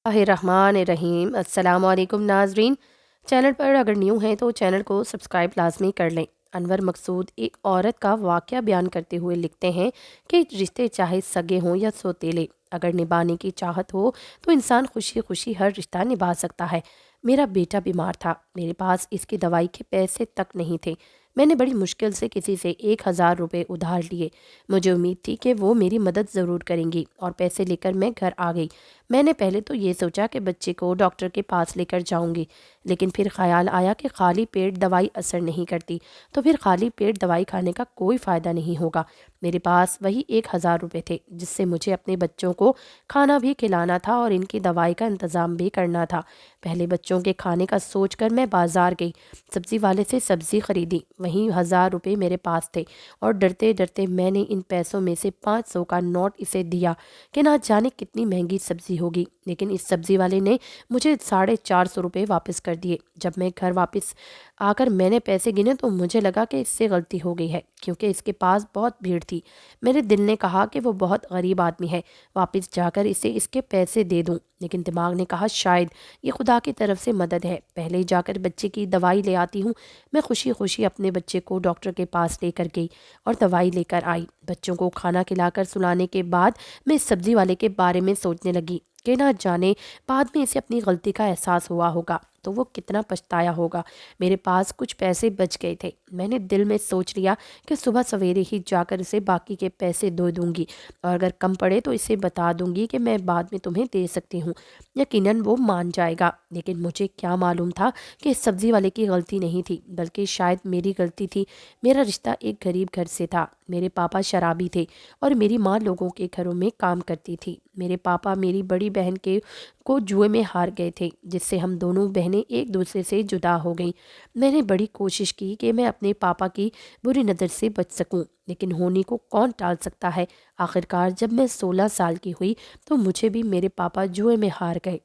रहीम अस्सलाम वालेकुम नाजरीन। चैनल पर अगर न्यू हैं तो चैनल को सब्सक्राइब लाजमी कर लें। अनवर मकसूद एक औरत का वाक़या बयान करते हुए लिखते हैं कि रिश्ते चाहे सगे हों या सौतेले, अगर निभाने की चाहत हो तो इंसान खुशी खुशी हर रिश्ता निभा सकता है। मेरा बेटा बीमार था, मेरे पास इसकी दवाई के पैसे तक नहीं थे। मैंने बड़ी मुश्किल से किसी से 1,000 रुपये उधार लिए। मुझे उम्मीद थी कि वो मेरी मदद ज़रूर करेंगी और पैसे लेकर मैं घर आ गई। मैंने पहले तो ये सोचा कि बच्चे को डॉक्टर के पास लेकर जाऊंगी, लेकिन फिर ख्याल आया कि खाली पेट दवाई असर नहीं करती, तो फिर खाली पेट दवाई खाने का कोई फ़ायदा नहीं होगा। मेरे पास वही 1,000 रुपये थे जिससे मुझे अपने बच्चों को खाना भी खिलाना था और इनकी दवाई का इंतज़ाम भी करना था। पहले बच्चों के खाने का सोचकर मैं बाज़ार गई, सब्ज़ी वाले से सब्ज़ी खरीदी। वहीं 1,000 रुपये मेरे पास थे और डरते डरते मैंने इन पैसों में से 500 का नोट इसे दिया कि ना जाने कितनी महंगी सब्ज़ी होगी। लेकिन इस सब्ज़ी वाले ने मुझे 450 रुपये वापस कर दिए। जब मैं घर वापस आकर मैंने पैसे गिने तो मुझे लगा कि इससे गलती हो गई है, क्योंकि इसके पास बहुत भीड़ थी। मेरे दिल ने कहा कि वो बहुत गरीब आदमी है, वापस जाकर इसे इसके पैसे दे दूं। लेकिन दिमाग ने कहा शायद ये खुदा की तरफ से मदद है, पहले ही जाकर बच्चे की दवाई ले आती हूँ। मैं खुशी खुशी अपने बच्चे को डॉक्टर के पास लेकर गई और दवाई लेकर आई। बच्चों को खाना खिलाकर सुलाने के बाद मैं इस सब्जी वाले के बारे में सोचने लगी कि ना जाने बाद में इसे अपनी गलती का एहसास हुआ होगा तो वो कितना पछताया होगा। मेरे पास कुछ पैसे बच गए थे। मैंने दिल में सोच लिया कि सुबह सवेरे ही जाकर इसे बाकी के पैसे दे दूंगी और अगर कम पड़े तो इसे बता दूंगी कि मैं बाद में तुम्हें दे सकती हूँ। यकीनन वो मान जाएगा। लेकिन मुझे क्या मालूम था कि इस सब्जी वाले की गलती नहीं थी, बल्कि शायद मेरी गलती थी। मेरा रिश्ता एक गरीब घर से था। मेरे पापा शराबी थे और मेरी माँ लोगों के घरों में काम करती थी। मेरे पापा मेरी बड़ी बहन के को जुए में हार गए थे, जिससे हम दोनों बहनें एक दूसरे से जुदा हो गईं। मैंने बड़ी कोशिश की कि मैं अपने पापा की बुरी नज़र से बच सकूं, लेकिन होने को कौन टाल सकता है। आखिरकार जब मैं 16 साल की हुई तो मुझे भी मेरे पापा जुए में हार गए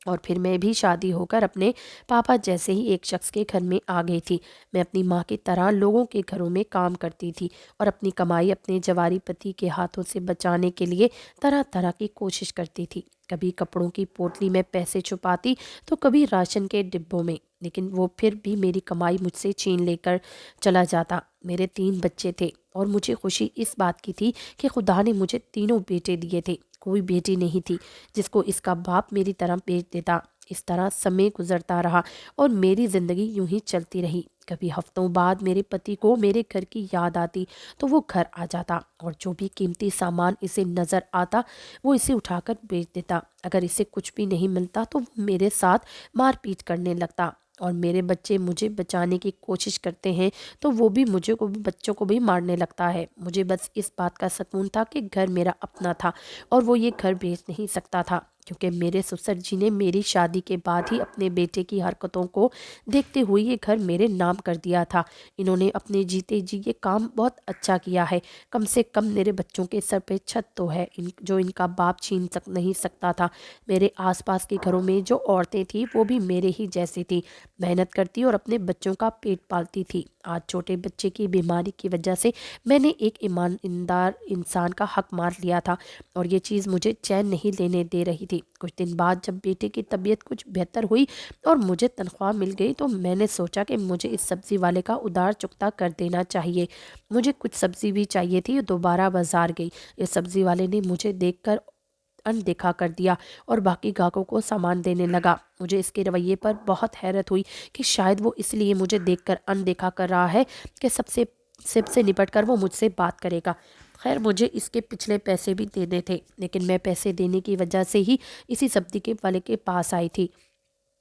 और फिर मैं भी शादी होकर अपने पापा जैसे ही एक शख्स के घर में आ गई थी। मैं अपनी माँ की तरह लोगों के घरों में काम करती थी और अपनी कमाई अपने जवारी पति के हाथों से बचाने के लिए तरह तरह की कोशिश करती थी। कभी कपड़ों की पोटली में पैसे छुपाती तो कभी राशन के डिब्बों में, लेकिन वो फिर भी मेरी कमाई मुझसे छीन लेकर चला जाता। मेरे 3 बच्चे थे और मुझे खुशी इस बात की थी कि खुदा ने मुझे तीनों बेटे दिए थे। कोई बेटी नहीं थी जिसको इसका बाप मेरी तरह बेच देता। इस तरह समय गुजरता रहा और मेरी ज़िंदगी यूं ही चलती रही। कभी हफ्तों बाद मेरे पति को मेरे घर की याद आती तो वो घर आ जाता और जो भी कीमती सामान इसे नज़र आता वो इसे उठाकर बेच देता। अगर इसे कुछ भी नहीं मिलता तो वो मेरे साथ मारपीट करने लगता और मेरे बच्चे मुझे बचाने की कोशिश करते हैं तो वो भी मुझे को भी बच्चों को भी मारने लगता है। मुझे बस इस बात का सुकून था कि घर मेरा अपना था और वो ये घर बेच नहीं सकता था, क्योंकि मेरे ससुर जी ने मेरी शादी के बाद ही अपने बेटे की हरकतों को देखते हुए ये घर मेरे नाम कर दिया था। इन्होंने अपने जीते जी ये काम बहुत अच्छा किया है। कम से कम मेरे बच्चों के सर पे छत तो है जो इनका बाप छीन नहीं सकता था। मेरे आसपास के घरों में जो औरतें थी वो भी मेरे ही जैसी थी, मेहनत करती और अपने बच्चों का पेट पालती थी। आज छोटे बच्चे की बीमारी की वजह से मैंने एक ईमानदार इंसान का हक मार लिया था और ये चीज़ मुझे चैन नहीं लेने दे रही थी। कुछ दिन बाद जब बेटे की तबीयत कुछ बेहतर हुई और मुझे तनख्वाह मिल गई तो मैंने सोचा कि मुझे इस सब्ज़ी वाले का उधार चुकता कर देना चाहिए। मुझे कुछ सब्ज़ी भी चाहिए थी, दोबारा बाजार गई। इस सब्ज़ी वाले ने मुझे देखकर अनदेखा कर दिया और बाकी ग्राहकों को सामान देने लगा। मुझे इसके रवैये पर बहुत हैरत हुई कि शायद वो इसलिए मुझे देखकर अनदेखा कर रहा है कि सबसे निपट कर वो मुझसे बात करेगा। खैर मुझे इसके पिछले पैसे भी देने थे, लेकिन मैं पैसे देने की वजह से ही इसी सब्जी के वाले के पास आई थी,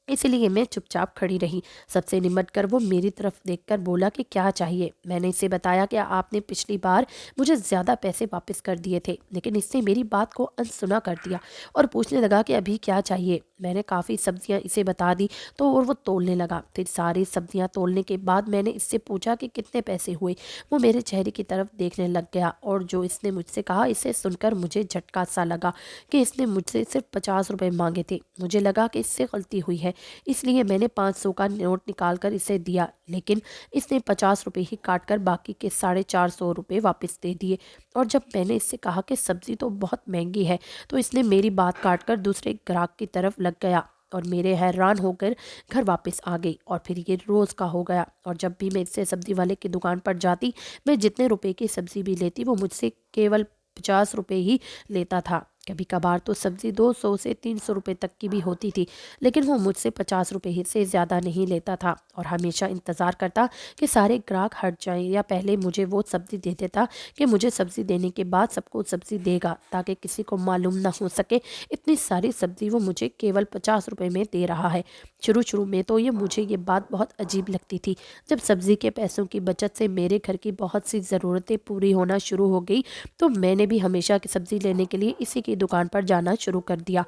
इसलिए मैं चुपचाप खड़ी रही। सबसे निमट कर वो मेरी तरफ देखकर बोला कि क्या चाहिए। मैंने इसे बताया कि आपने पिछली बार मुझे ज़्यादा पैसे वापस कर दिए थे, लेकिन इसने मेरी बात को अनसुना कर दिया और पूछने लगा कि अभी क्या चाहिए। मैंने काफ़ी सब्जियां इसे बता दी तो और वो तोलने लगा। फिर सारी सब्जियां तोलने के बाद मैंने इससे पूछा कि कितने पैसे हुए। वो मेरे चेहरे की तरफ देखने लग गया और जो इसने मुझसे कहा इसे सुनकर मुझे झटका सा लगा कि इसने मुझसे सिर्फ 50 रुपये मांगे थे। मुझे लगा कि इससे गलती हुई है, इसलिए मैंने 500 का नोट निकाल कर इसे दिया, लेकिन इसने 50 रुपये ही काट कर बाकी के 450 रुपये वापस दे दिए। और जब मैंने इससे कहा कि सब्ज़ी तो बहुत महंगी है तो इसने मेरी बात काट कर दूसरे ग्राहक की तरफ लग गया और मेरे हैरान होकर घर वापस आ गई। और फिर ये रोज़ का हो गया और जब भी मैं इससे सब्ज़ी वाले की दुकान पर जाती, मैं जितने रुपए की सब्ज़ी भी लेती वो मुझसे केवल 50 रुपये ही लेता था। कभी कभार तो सब्ज़ी 200 से 300 रुपये तक की भी होती थी, लेकिन वो मुझसे 50 रुपये ही से ज़्यादा नहीं लेता था और हमेशा इंतज़ार करता कि सारे ग्राहक हट जाएं या पहले मुझे वो सब्ज़ी दे देता कि मुझे सब्ज़ी देने के बाद सबको सब्ज़ी देगा, ताकि किसी को मालूम ना हो सके इतनी सारी सब्ज़ी वो मुझे केवल 50 रुपये में दे रहा है। शुरू शुरू में तो मुझे ये बात बहुत अजीब लगती थी। जब सब्ज़ी के पैसों की बचत से मेरे घर की बहुत सी ज़रूरतें पूरी होना शुरू हो गई तो मैंने भी हमेशा की सब्ज़ी लेने के लिए इसी की दुकान पर जाना शुरू कर दिया।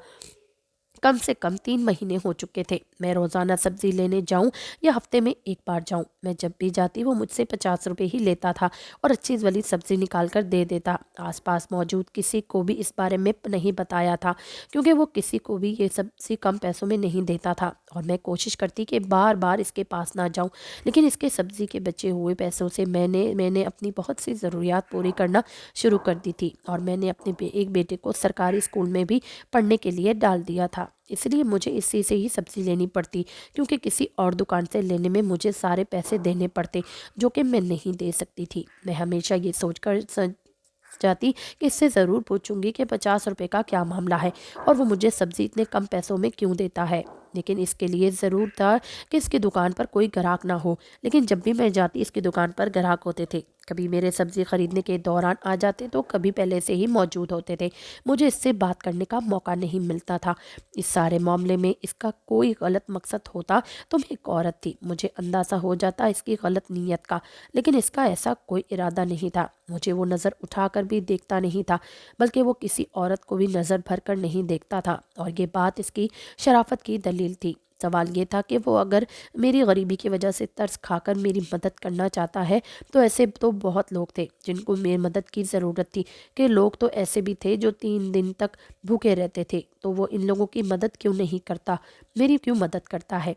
कम से कम 3 महीने हो चुके थे। मैं रोज़ाना सब्ज़ी लेने जाऊं या हफ्ते में एक बार जाऊं, मैं जब भी जाती वो मुझसे 50 रुपये ही लेता था और अच्छी वाली सब्ज़ी निकाल कर दे देता। आसपास मौजूद किसी को भी इस बारे में नहीं बताया था, क्योंकि वो किसी को भी ये सब्ज़ी कम पैसों में नहीं देता था। और मैं कोशिश करती कि बार बार इसके पास ना जाऊँ, लेकिन इसके सब्ज़ी के बचे हुए पैसों से मैंने अपनी बहुत सी ज़रूरियात पूरी करना शुरू कर दी थी। और मैंने अपने एक बेटे को सरकारी स्कूल में भी पढ़ने के लिए डाल दिया था, इसलिए मुझे इसी से ही सब्ज़ी लेनी पड़ती, क्योंकि किसी और दुकान से लेने में मुझे सारे पैसे देने पड़ते जो कि मैं नहीं दे सकती थी। मैं हमेशा ये सोचकर जाती कि इससे ज़रूर पूछूंगी कि 50 रुपये का क्या मामला है और वो मुझे सब्ज़ी इतने कम पैसों में क्यों देता है। लेकिन इसके लिए ज़रूर था कि इसकी दुकान पर कोई ग्राहक ना हो, लेकिन जब भी मैं जाती इसकी दुकान पर ग्राहक होते थे। कभी मेरे सब्ज़ी ख़रीदने के दौरान आ जाते तो कभी पहले से ही मौजूद होते थे। मुझे इससे बात करने का मौका नहीं मिलता था। इस सारे मामले में इसका कोई गलत मकसद होता तो मैं एक औरत थी, मुझे अंदाज़ा हो जाता इसकी गलत नीयत का, लेकिन इसका ऐसा कोई इरादा नहीं था। मुझे वो नज़र उठाकर भी देखता नहीं था, बल्कि वो किसी औरत को भी नज़र भर कर नहीं देखता था, और ये बात इसकी शराफत की दलील थी। सवाल ये था कि वो अगर मेरी गरीबी की वजह से तरस खाकर मेरी मदद करना चाहता है तो ऐसे तो बहुत लोग थे जिनको मेरी मदद की ज़रूरत थी, कि लोग तो ऐसे भी थे जो 3 दिन तक भूखे रहते थे, तो वो इन लोगों की मदद क्यों नहीं करता, मेरी क्यों मदद करता है।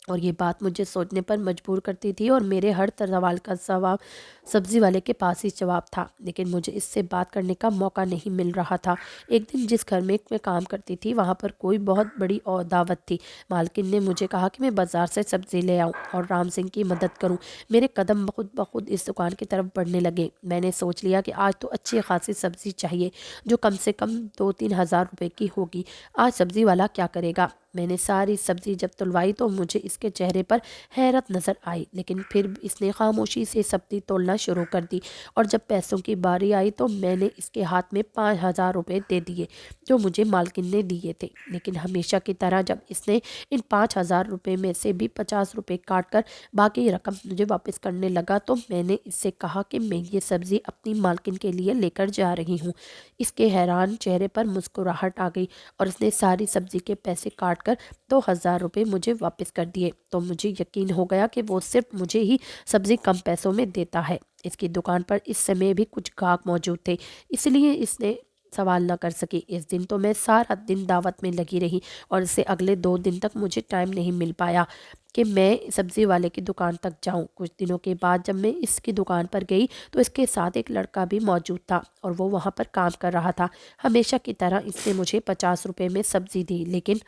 और ये बात मुझे सोचने पर मजबूर करती थी और मेरे हर सवाल का जवाब सब्ज़ी वाले के पास ही जवाब था, लेकिन मुझे इससे बात करने का मौका नहीं मिल रहा था। एक दिन जिस घर में मैं काम करती थी वहाँ पर कोई बहुत बड़ी और दावत थी। मालकिन ने मुझे कहा कि मैं बाज़ार से सब्ज़ी ले आऊँ और राम सिंह की मदद करूँ। मेरे कदम खुद ब खुद इस दुकान की तरफ बढ़ने लगे। मैंने सोच लिया कि आज तो अच्छी खासी सब्ज़ी चाहिए जो कम से कम 2-3 हज़ार रुपये की होगी। आज सब्ज़ी वाला क्या करेगा। मैंने सारी सब्ज़ी जब तुलवाई तो मुझे इसके चेहरे पर हैरत नज़र आई, लेकिन फिर इसने खामोशी से सब्ज़ी तोलना शुरू कर दी। और जब पैसों की बारी आई तो मैंने इसके हाथ में 5,000 रुपये दे दिए जो मुझे मालकिन ने दिए थे। लेकिन हमेशा की तरह जब इसने इन 5,000 रुपये में से भी 50 रुपये काट कर बाकी रकम मुझे वापस करने लगा तो मैंने इससे कहा कि मैं ये सब्ज़ी अपनी मालकिन के लिए लेकर जा रही हूँ। इसके हैरान चेहरे पर मुस्कुराहट आ गई और इसने सारी सब्ज़ी के पैसे काट कर 2,000 रुपये मुझे वापस कर दिए। तो मुझे यकीन हो गया कि वो सिर्फ मुझे ही सब्ज़ी कम पैसों में देता है। इसकी दुकान पर इस समय भी कुछ ग्राहक मौजूद थे, इसलिए इसने सवाल न कर सकी। इस दिन तो मैं सारा दिन दावत में लगी रही और इससे अगले 2 दिन तक मुझे टाइम नहीं मिल पाया कि मैं सब्ज़ी वाले की दुकान तक जाऊं। कुछ दिनों के बाद जब मैं इसकी दुकान पर गई तो इसके साथ एक लड़का भी मौजूद था और वो वहाँ पर काम कर रहा था। हमेशा की तरह इसने मुझे 50 रुपये में सब्ज़ी दी, लेकिन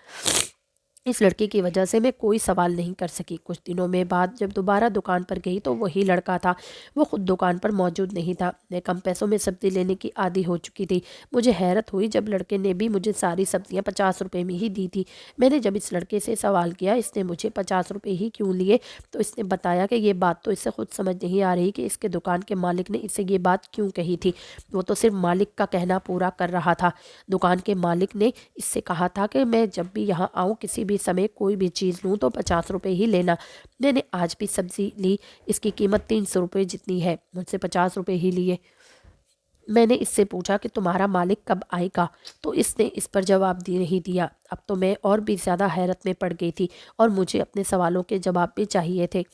इस लड़के की वजह से मैं कोई सवाल नहीं कर सकी। कुछ दिनों में बाद जब दोबारा दुकान पर गई तो वही लड़का था, वो खुद दुकान पर मौजूद नहीं था। मैं कम पैसों में सब्ज़ी लेने की आदी हो चुकी थी। मुझे हैरत हुई जब लड़के ने भी मुझे सारी सब्ज़ियाँ 50 रुपये में ही दी थी। मैंने जब इस लड़के से सवाल किया इसने मुझे 50 रुपये ही क्यों लिए, तो इसने बताया कि ये बात तो इसे खुद समझ नहीं आ रही कि इसके दुकान के मालिक ने इसे ये बात क्यों कही थी। वो तो सिर्फ मालिक का कहना पूरा कर रहा था। दुकान के मालिक ने इससे कहा था कि मैं जब भी यहाँ आऊँ किसी भी समय कोई भी चीज़ लूँ तो 50 रुपये ही लेना। मैंने आज भी सब्ज़ी ली, इसकी कीमत 300 रुपये जितनी है, मुझसे 50 रुपये ही लिए। मैंने इससे पूछा कि तुम्हारा मालिक कब आएगा, तो इसने इस पर जवाब दे नहीं दिया। अब तो मैं और भी ज़्यादा हैरत में पड़ गई थी और मुझे अपने सवालों के जवाब भी चाहिए थे।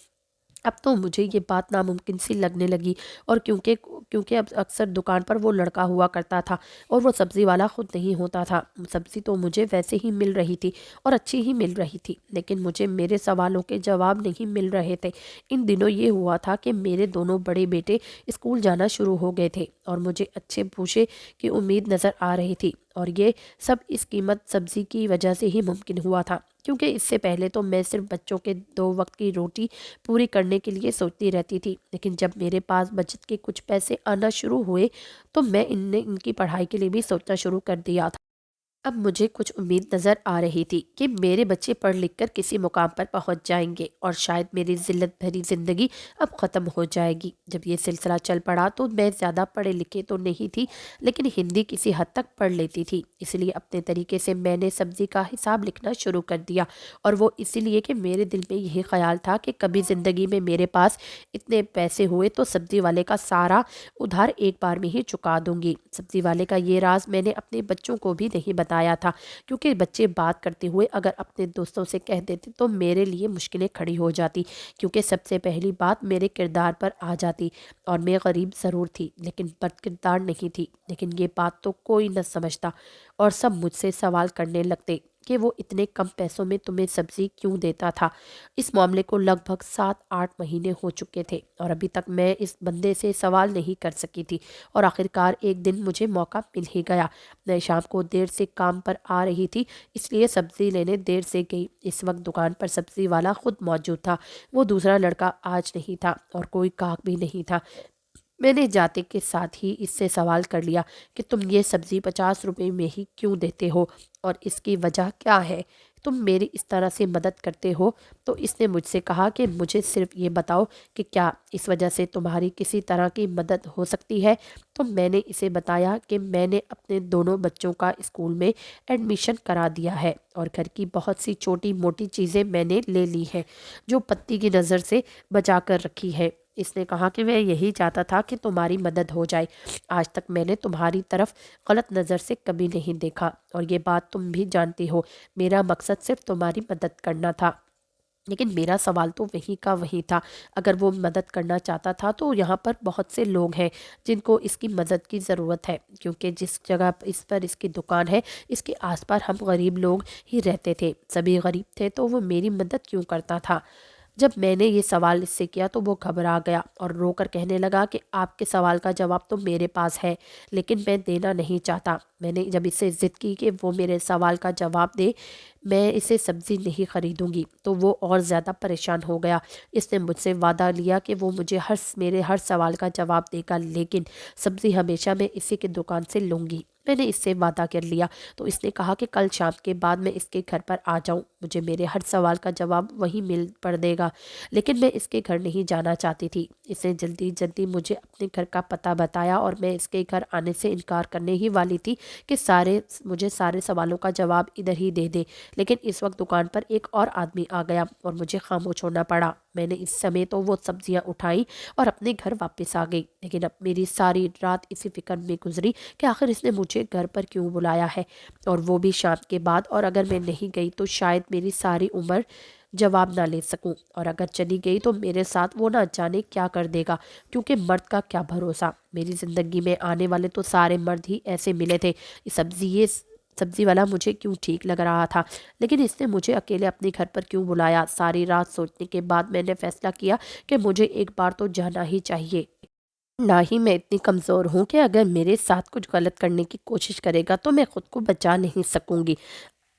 अब तो मुझे ये बात नामुमकिन सी लगने लगी, और क्योंकि क्योंकि अब अक्सर दुकान पर वो लड़का हुआ करता था और वो सब्ज़ी वाला खुद नहीं होता था। सब्ज़ी तो मुझे वैसे ही मिल रही थी और अच्छी ही मिल रही थी, लेकिन मुझे मेरे सवालों के जवाब नहीं मिल रहे थे। इन दिनों ये हुआ था कि मेरे दोनों बड़े बेटे स्कूल जाना शुरू हो गए थे और मुझे अच्छे भूसे की उम्मीद नज़र आ रही थी, और ये सब इस कीमत सब्ज़ी की वजह से ही मुमकिन हुआ था। क्योंकि इससे पहले तो मैं सिर्फ बच्चों के 2 वक्त की रोटी पूरी करने के लिए सोचती रहती थी, लेकिन जब मेरे पास बचत के कुछ पैसे आना शुरू हुए तो मैं इनकी पढ़ाई के लिए भी सोचना शुरू कर दिया था। अब मुझे कुछ उम्मीद नज़र आ रही थी कि मेरे बच्चे पढ़ लिख कर किसी मुकाम पर पहुंच जाएंगे और शायद मेरी जिल्लत भरी ज़िंदगी अब ख़त्म हो जाएगी। जब ये सिलसिला चल पड़ा तो मैं ज़्यादा पढ़े लिखे तो नहीं थी, लेकिन हिंदी किसी हद तक पढ़ लेती थी। इसलिए अपने तरीके से मैंने सब्ज़ी का हिसाब लिखना शुरू कर दिया, और वो इसीलिए कि मेरे दिल में यही ख्याल था कि कभी ज़िंदगी में मेरे पास इतने पैसे हुए तो सब्ज़ी वाले का सारा उधार एक बार में ही चुका दूंगी। सब्ज़ी वाले का ये राज मैंने अपने बच्चों को भी नहीं बताया था, क्योंकि बच्चे बात करते हुए अगर अपने दोस्तों से कह देते तो मेरे लिए मुश्किलें खड़ी हो जाती, क्योंकि सबसे पहली बात मेरे किरदार पर आ जाती। और मैं गरीब ज़रूर थी लेकिन बद किरदार नहीं थी, लेकिन ये बात तो कोई न समझता, और सब मुझसे सवाल करने लगते कि वो इतने कम पैसों में तुम्हें सब्ज़ी क्यों देता था। इस मामले को लगभग 7-8 महीने हो चुके थे और अभी तक मैं इस बंदे से सवाल नहीं कर सकी थी, और आखिरकार एक दिन मुझे मौका मिल ही गया। मैं शाम को देर से काम पर आ रही थी, इसलिए सब्ज़ी लेने देर से गई। इस वक्त दुकान पर सब्ज़ी वाला खुद मौजूद था। वो दूसरा लड़का आज नहीं था और कोई गाहक भी नहीं था। मैंने जाते के साथ ही इससे सवाल कर लिया कि तुम ये सब्ज़ी 50 रुपए में ही क्यों देते हो, और इसकी वजह क्या है? तुम मेरी इस तरह से मदद करते हो। तो इसने मुझसे कहा कि मुझे सिर्फ ये बताओ कि क्या इस वजह से तुम्हारी किसी तरह की मदद हो सकती है। तो मैंने इसे बताया कि मैंने अपने दोनों बच्चों का स्कूल में एडमिशन करा दिया है और घर की बहुत सी छोटी मोटी चीज़ें मैंने ले ली हैं जो पत्ती की नज़र से बचा कर रखी है। इसने कहा कि मैं यही चाहता था कि तुम्हारी मदद हो जाए। आज तक मैंने तुम्हारी तरफ गलत नज़र से कभी नहीं देखा, और ये बात तुम भी जानती हो। मेरा मकसद सिर्फ तुम्हारी मदद करना था। लेकिन मेरा सवाल तो वहीं का वहीं था। अगर वो मदद करना चाहता था तो यहाँ पर बहुत से लोग हैं जिनको इसकी मदद की ज़रूरत है, क्योंकि जिस जगह इस पर इसकी दुकान है इसके आसपास हम गरीब लोग ही रहते थे। सभी गरीब थे तो वो मेरी मदद क्यों करता था? जब मैंने ये सवाल इससे किया तो वो घबरा गया और रोकर कहने लगा कि आपके सवाल का जवाब तो मेरे पास है, लेकिन मैं देना नहीं चाहता। मैंने जब इससे ज़िद की कि वो मेरे सवाल का जवाब दे, मैं इसे सब्ज़ी नहीं खरीदूंगी, तो वो और ज़्यादा परेशान हो गया। इसने मुझसे वादा लिया कि वो मुझे मेरे हर सवाल का जवाब देगा, लेकिन सब्ज़ी हमेशा मैं इसी की दुकान से लूँगी। मैंने इससे वादा कर लिया। तो इसने कहा कि कल शाम के बाद मैं इसके घर पर आ जाऊं, मुझे मेरे हर सवाल का जवाब वहीं मिल पड़ देगा। लेकिन मैं इसके घर नहीं जाना चाहती थी। इसने जल्दी जल्दी मुझे अपने घर का पता बताया और मैं इसके घर आने से इनकार करने ही वाली थी कि मुझे सारे सवालों का जवाब इधर ही दे दे। लेकिन इस वक्त दुकान पर एक और आदमी आ गया और मुझे खामोश होना पड़ा। मैंने इस समय तो वो सब्जियां उठाई और अपने घर वापस आ गई, लेकिन अब मेरी सारी रात इसी फिक्र में गुजरी कि आखिर इसने मुझे घर पर क्यों बुलाया है, और वो भी शाम के बाद। और अगर मैं नहीं गई तो शायद मेरी सारी उम्र जवाब ना ले सकूं, और अगर चली गई तो मेरे साथ वो ना जाने क्या कर देगा, क्योंकि मर्द का क्या भरोसा। मेरी ज़िंदगी में आने वाले तो सारे मर्द ही ऐसे मिले थे। ये सब्जी वाला मुझे क्यों ठीक लग रहा था, लेकिन इसने मुझे अकेले अपने घर पर क्यों बुलाया? सारी रात सोचने के बाद मैंने फैसला किया कि मुझे एक बार तो जाना ही चाहिए। ना ही मैं इतनी कमज़ोर हूँ कि अगर मेरे साथ कुछ गलत करने की कोशिश करेगा तो मैं खुद को बचा नहीं सकूंगी।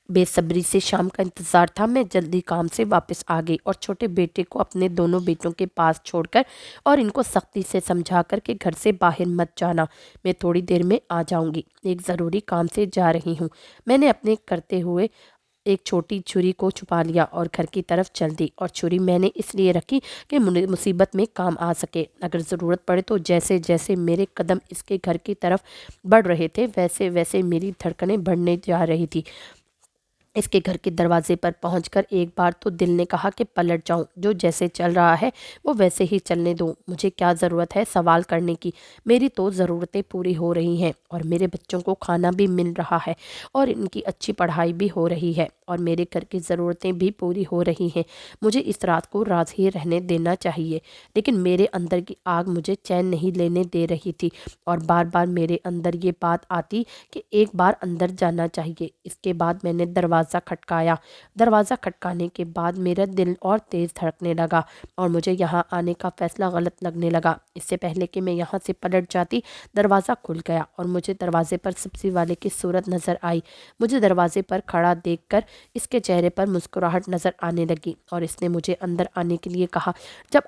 बेसब्री से शाम का इंतज़ार था। मैं जल्दी काम से वापस आ गई और छोटे बेटे को अपने दोनों बेटों के पास छोड़कर और इनको सख्ती से समझा कर कि घर से बाहर मत जाना, मैं थोड़ी देर में आ जाऊंगी, एक ज़रूरी काम से जा रही हूँ। मैंने अपने करते हुए एक छोटी छुरी को छुपा लिया और घर की तरफ चल दी, और छुरी मैंने इसलिए रखी कि मुसीबत में काम आ सके। अगर ज़रूरत पड़े तो जैसे जैसे मेरे कदम इसके घर की तरफ बढ़ रहे थे वैसे वैसे मेरी धड़कनें बढ़ने जा रही थी। इसके घर के दरवाजे पर पहुंचकर एक बार तो दिल ने कहा कि पलट जाऊं, जो जैसे चल रहा है वो वैसे ही चलने दूं। मुझे क्या ज़रूरत है सवाल करने की। मेरी तो ज़रूरतें पूरी हो रही हैं और मेरे बच्चों को खाना भी मिल रहा है और इनकी अच्छी पढ़ाई भी हो रही है और मेरे घर की ज़रूरतें भी पूरी हो रही हैं। मुझे इस रात को राज ही रहने देना चाहिए। लेकिन मेरे अंदर की आग मुझे चैन नहीं लेने दे रही थी और बार बार मेरे अंदर ये बात आती कि एक बार अंदर जाना चाहिए। इसके बाद मैंने दरवाज़ा खटकाया। दरवाज़ा खटकाने के बाद मेरा दिल और तेज़ धड़कने लगा और मुझे यहाँ आने का फ़ैसला गलत लगने लगा। इससे पहले कि मैं यहाँ से पलट जाती, दरवाज़ा खुल गया और मुझे दरवाजे पर सब्ज़ी वाले की सूरत नज़र आई। मुझे दरवाजे पर खड़ा देखकर इसके चेहरे पर मुस्कुराहट नज़र आने लगी और इसने मुझे अंदर आने के लिए कहा। जब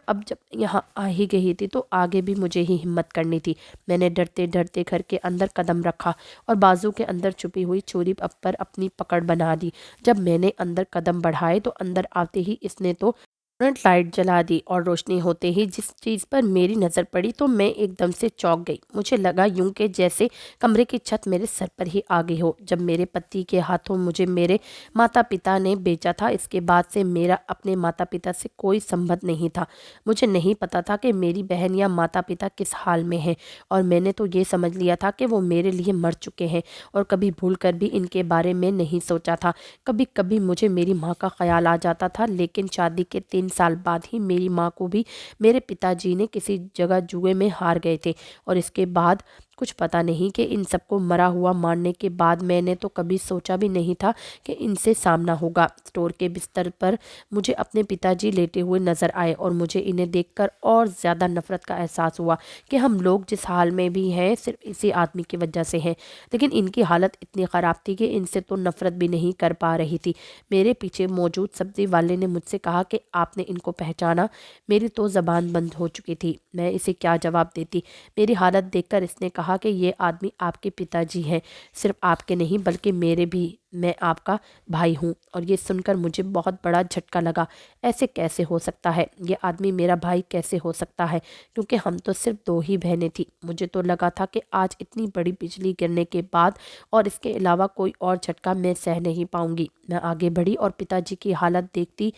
यहाँ आ ही गई थी तो आगे भी मुझे ही हिम्मत करनी थी। मैंने डरते डरते घर के अंदर कदम रखा और बाजू के अंदर छुपी हुई छुरी पर अपनी पकड़ बना दी। जब मैंने अंदर कदम बढ़ाए तो अंदर आते ही इसने तो तुरंत लाइट जला दी और रोशनी होते ही जिस चीज़ पर मेरी नज़र पड़ी तो मैं एकदम से चौंक गई। मुझे लगा यूं कि जैसे कमरे की छत मेरे सर पर ही आ गई हो। जब मेरे पति के हाथों मुझे मेरे माता पिता ने बेचा था, इसके बाद से मेरा अपने माता पिता से कोई संबंध नहीं था। मुझे नहीं पता था कि मेरी बहन या माता पिता किस हाल में हैं और मैंने तो ये समझ लिया था कि वो मेरे लिए मर चुके हैं और कभी भूल कर भी इनके बारे में नहीं सोचा था। कभी कभी मुझे मेरी माँ का ख्याल आ जाता था, लेकिन शादी के 3 साल बाद ही मेरी माँ को भी मेरे पिताजी ने किसी जगह जुए में हार गए थे और इसके बाद कुछ पता नहीं कि इन सबको मरा हुआ मारने के बाद मैंने तो कभी सोचा भी नहीं था कि इनसे सामना होगा। स्टोर के बिस्तर पर मुझे अपने पिताजी लेटे हुए नजर आए और मुझे इन्हें देखकर और ज़्यादा नफरत का एहसास हुआ कि हम लोग जिस हाल में भी हैं सिर्फ इसी आदमी की वजह से हैं। लेकिन इनकी हालत इतनी ख़राब थी कि इनसे तो नफरत भी नहीं कर पा रही थी। मेरे पीछे मौजूद सब्जी वाले ने मुझसे कहा कि आपने इनको पहचाना। मेरी तो ज़बान बंद हो चुकी थी, मैं इसे क्या जवाब देती। मेरी हालत देखकर इसने कहा कि ये आदमी आपके पिताजी हैं, सिर्फ आपके नहीं बल्कि मेरे भी। मैं आपका भाई हूँ। और ये सुनकर मुझे बहुत बड़ा झटका लगा। ऐसे कैसे हो सकता है? ये आदमी मेरा भाई कैसे हो सकता है? क्योंकि हम तो सिर्फ 2 ही बहनें थी। मुझे तो लगा था कि आज इतनी बड़ी बिजली गिरने के बाद और इसके अलावा कोई और झटका मैं सह नहीं पाऊंगी। मैं आगे बढ़ी और पिताजी की हालत देखती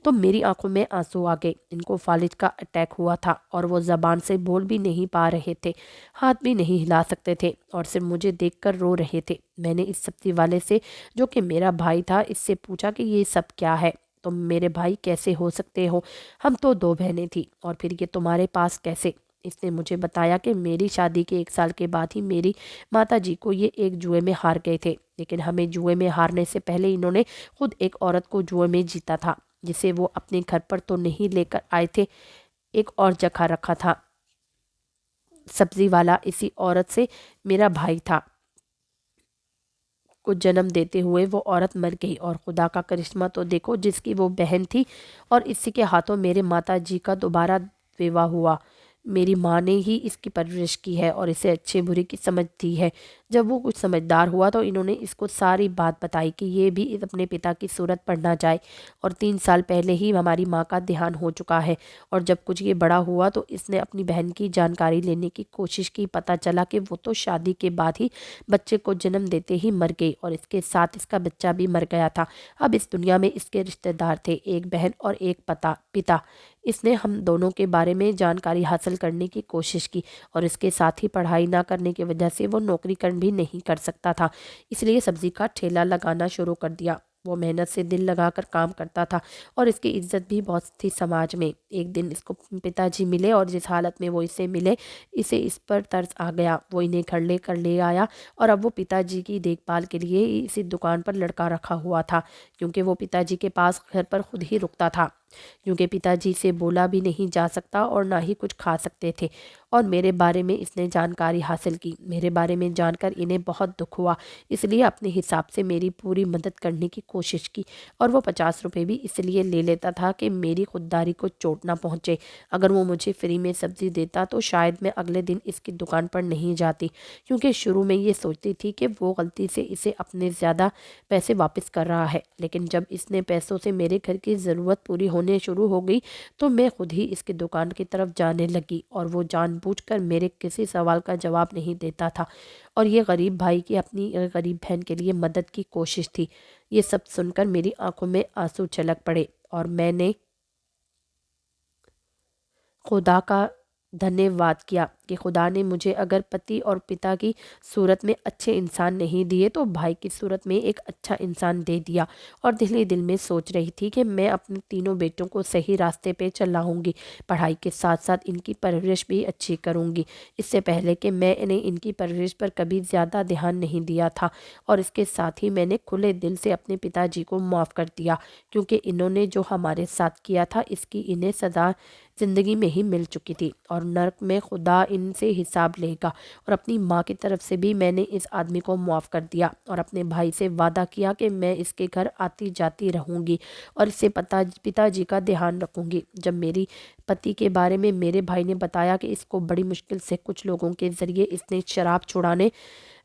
तो मेरी आंखों में आंसू आ गए। इनको फालिज का अटैक हुआ था और वो जबान से बोल भी नहीं पा रहे थे, हाथ भी नहीं हिला सकते थे और सिर्फ मुझे देखकर रो रहे थे। मैंने इस सब्जी वाले से, जो कि मेरा भाई था, इससे पूछा कि ये सब क्या है? तुम मेरे भाई कैसे हो सकते हो? हम तो 2 बहनें थी और फिर ये तुम्हारे पास कैसे? इसने मुझे बताया कि मेरी शादी के 1 साल के बाद ही मेरी माता जी को ये एक जुए में हार गए थे, लेकिन हमें जुए में हारने से पहले इन्होंने खुद एक औरत को जुए में जीता था, जिसे वो अपने घर पर तो नहीं लेकर आए थे, एक और जगह रखा था। सब्जी वाला इसी औरत से मेरा भाई था। को जन्म देते हुए वो औरत मर गई और खुदा का करिश्मा तो देखो, जिसकी वो बहन थी और इसी के हाथों मेरे माता जी का दोबारा विवाह हुआ। मेरी माँ ने ही इसकी परवरिश की है और इसे अच्छे बुरे की समझ दी है। जब वो कुछ समझदार हुआ तो इन्होंने इसको सारी बात बताई कि ये भी अपने पिता की सूरत पर ना जाए। और 3 साल पहले ही हमारी माँ का देहांत हो चुका है और जब कुछ ये बड़ा हुआ तो इसने अपनी बहन की जानकारी लेने की कोशिश की। पता चला कि वो तो शादी के बाद ही बच्चे को जन्म देते ही मर गई और इसके साथ इसका बच्चा भी मर गया था। अब इस दुनिया में इसके रिश्तेदार थे, एक बहन और एक पिता। इसने हम दोनों के बारे में जानकारी हासिल करने की कोशिश की और इसके साथ ही पढ़ाई ना करने की वजह से वो नौकरी कर भी नहीं कर सकता था, इसलिए सब्जी का ठेला लगाना शुरू कर दिया। वो मेहनत से दिल लगाकर काम करता था और इसकी इज्जत भी बहुत थी समाज में। एक दिन इसको पिताजी मिले और जिस हालत में वो इससे मिले, इसे इस पर तरस आ गया। वो इन्हें घर लेकर ले आया और अब वो पिताजी की देखभाल के लिए इसी दुकान पर लड़का रखा हुआ था, क्योंकि वो पिताजी के पास घर पर खुद ही रुकता था, क्योंकि पिताजी से बोला भी नहीं जा सकता और ना ही कुछ खा सकते थे। और मेरे बारे में इसने जानकारी हासिल की। मेरे बारे में जानकर इन्हें बहुत दुख हुआ, इसलिए अपने हिसाब से मेरी पूरी मदद करने की कोशिश की और वो 50 रुपये भी इसलिए ले लेता था कि मेरी खुददारी को चोट ना पहुँचे। अगर वो मुझे फ्री में सब्जी देता तो शायद मैं अगले दिन इसकी दुकान पर नहीं जाती, क्योंकि शुरू में ये सोचती थी कि वो गलती से इसे अपने ज़्यादा पैसे वापस कर रहा है। लेकिन जब इसने पैसों से मेरे घर की ज़रूरत पूरी होने शुरू हो गई तो मैं खुद ही इसकी दुकान की तरफ जाने लगी और वो जानबूझकर मेरे किसी सवाल का जवाब नहीं देता था। और ये गरीब भाई की अपनी गरीब बहन के लिए मदद की कोशिश थी। ये सब सुनकर मेरी आंखों में आंसू छलक पड़े और मैंने खुदा का धन्यवाद किया कि खुदा ने मुझे अगर पति और पिता की सूरत में अच्छे इंसान नहीं दिए तो भाई की सूरत में एक अच्छा इंसान दे दिया। और दिल ही दिल में सोच रही थी कि मैं अपने तीनों बेटों को सही रास्ते पे चलाऊंगी, पढ़ाई के साथ साथ इनकी परवरिश भी अच्छी करूंगी। इससे पहले कि मैं इन्हें इनकी परवरिश पर कभी ज़्यादा ध्यान नहीं दिया था, और इसके साथ ही मैंने खुले दिल से अपने पिताजी को माफ़ कर दिया, क्योंकि इन्होंने जो हमारे साथ किया था इसकी इन्हें सदा ज़िंदगी में ही मिल चुकी थी, और नर्क में खुदा इनसे हिसाब लेगा। और अपनी माँ की तरफ से भी मैंने इस आदमी को माफ़ कर दिया और अपने भाई से वादा किया कि मैं इसके घर आती जाती रहूँगी और इससे पिताजी का ध्यान रखूँगी। जब मेरी पति के बारे में मेरे भाई ने बताया कि इसको बड़ी मुश्किल से कुछ लोगों के ज़रिए इसने शराब छुड़ाने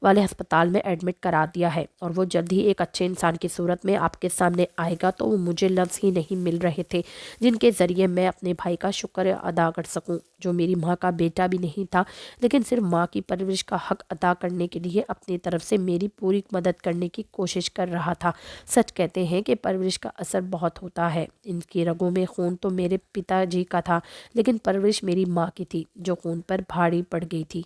वाले अस्पताल में एडमिट करा दिया है और वो जल्द ही एक अच्छे इंसान की सूरत में आपके सामने आएगा, तो वो मुझे लफ्ज़ ही नहीं मिल रहे थे जिनके ज़रिए मैं अपने भाई का शुक्र अदा कर सकूं, जो मेरी माँ का बेटा भी नहीं था लेकिन सिर्फ माँ की परवरिश का हक अदा करने के लिए अपनी तरफ से मेरी पूरी मदद करने की कोशिश कर रहा था। सच कहते हैं कि परवरिश का असर बहुत होता है। इनकी रगों में खून तो मेरे पिताजी का था, लेकिन परवरिश मेरी माँ की थी जो खून पर भारी पड़ गई थी।